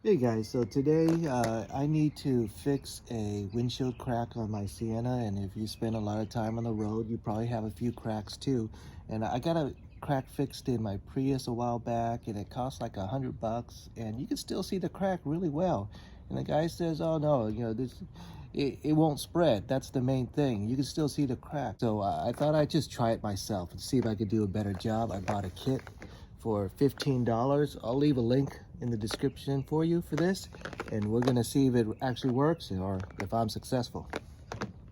Hey guys, so today I need to fix a windshield crack on my Sienna, and if you spend a lot of time on the road, you probably have a few cracks too. And I got a crack fixed in my Prius a while back, and it cost like $100, and you can still see the crack really well. And the guy says, "Oh no, it won't spread. That's the main thing. You can still see the crack." So I thought I'd just try it myself and see if I could do a better job. I bought a kit for $15. I'll leave a link in the description for you for this, and we're gonna see if it actually works or if I'm successful.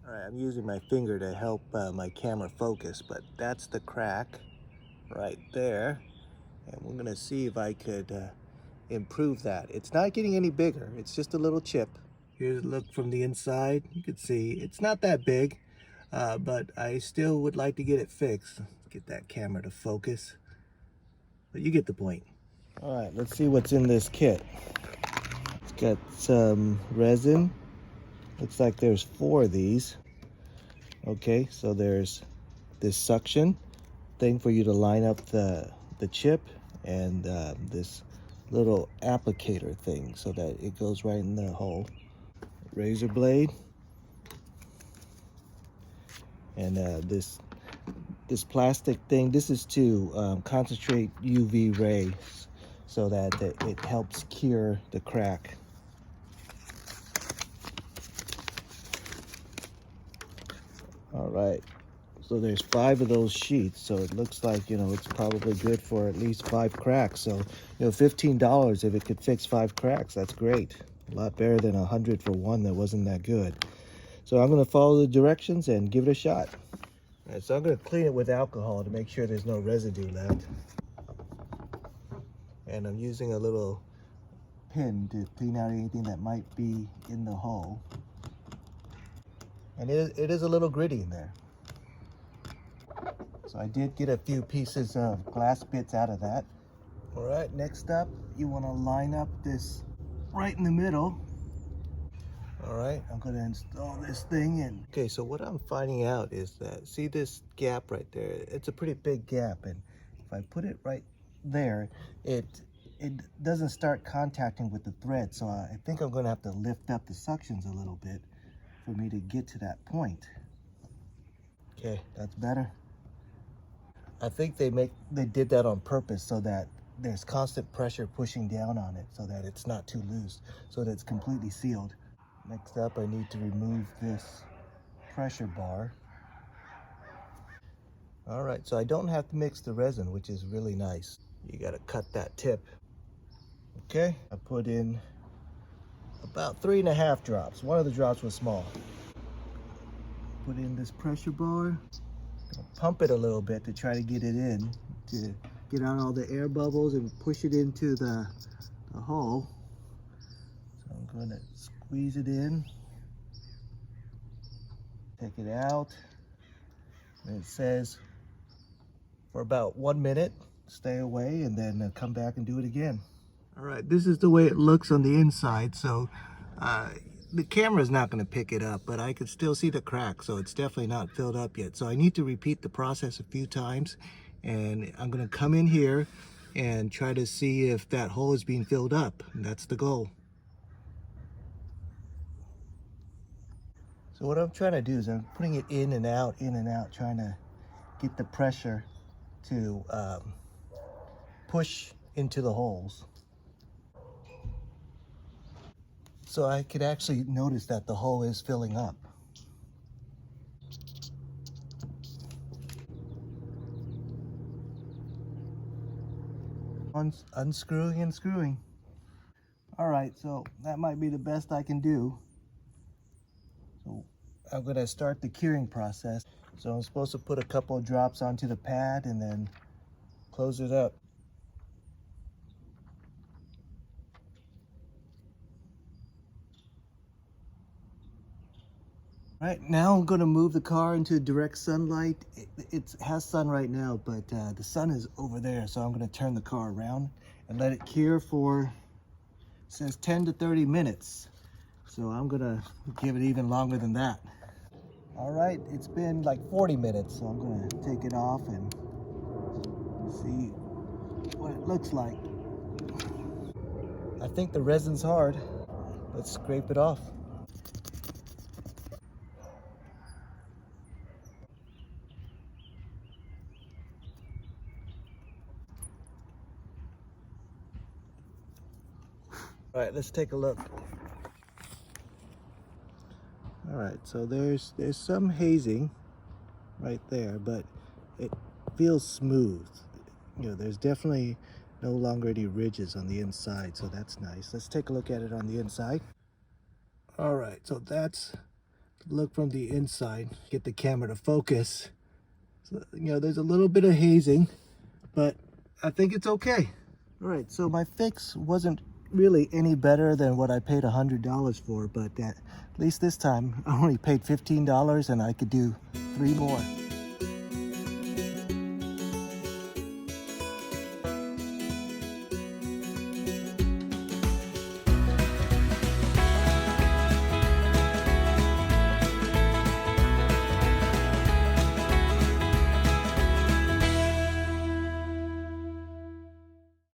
All right, I'm using my finger to help my camera focus, but that's the crack right there, and we're gonna see if I could improve that. It's not getting any bigger, it's just a little chip. Here's a look from the inside. You can see it's not that big, but I still would like to get it fixed. Let's get that camera to focus, but you get the point. All right, let's see what's in this kit. It's got some resin. Looks like there's 4 of these. Okay, so there's this suction thing for you to line up the chip, and this little applicator thing so that it goes right in the hole. Razor blade, and this plastic thing. This is to concentrate UV rays so that it helps cure the crack. All right, so there's 5 of those sheets, so it looks like, it's probably good for at least 5 cracks. So, $15, if it could fix 5 cracks, that's great. A lot better than 100 for one that wasn't that good. So I'm gonna follow the directions and give it a shot. All right, so I'm gonna clean it with alcohol to make sure there's no residue left. And I'm using a little pin to clean out anything that might be in the hole. And it is a little gritty in there. So I did get a few pieces of glass bits out of that. All right, next up, you want to line up this right in the middle. All right, I'm going to install this thing in. Okay, so what I'm finding out is that, see this gap right there? It's a pretty big gap, and if I put it right there, it doesn't start contacting with the thread. So I think I'm going to have to lift up the suctions a little bit for me to get to that point. Okay, that's better. I think they did that on purpose so that there's constant pressure pushing down on it so that it's not too loose, so that it's completely sealed. Next up, I need to remove this pressure bar. All right, so I don't have to mix the resin, which is really nice. You gotta cut that tip. Okay, I put in about 3.5 drops. One of the drops was small. Put in this pressure bar. Pump it a little bit to try to get it in, to get out all the air bubbles and push it into the hole. So I'm going to squeeze it in, take it out, and it says for about 1 minute, stay away, and then come back and do it again. All right, this is the way it looks on the inside. So the camera's not going to pick it up, but I can still see the crack, so it's definitely not filled up yet. So I need to repeat the process a few times, and I'm going to come in here and try to see if that hole is being filled up, and that's the goal. So what I'm trying to do is I'm putting it in and out, trying to get the pressure to push into the holes. So I could actually notice that the hole is filling up. Unscrewing and screwing. All right, so that might be the best I can do. So I'm gonna start the curing process. So I'm supposed to put a couple of drops onto the pad and then close it up. Right now I'm gonna move the car into direct sunlight. It has sun right now, but the sun is over there. So I'm gonna turn the car around and let it cure for, it says 10 to 30 minutes. So I'm gonna give it even longer than that. All right, it's been like 40 minutes, so I'm gonna take it off and see what it looks like. I think the resin's hard. Let's scrape it off. All right, let's take a look. All right, so there's some hazing right there, but it feels smooth. You know, there's definitely no longer any ridges on the inside, so that's nice. Let's take a look at it on the inside. All right, so that's the look from the inside. Get the camera to focus. So, you know, there's a little bit of hazing, but I think it's okay. All right, so my fix wasn't really any better than what I paid $100 for, but at least this time I only paid $15 and I could do 3 more.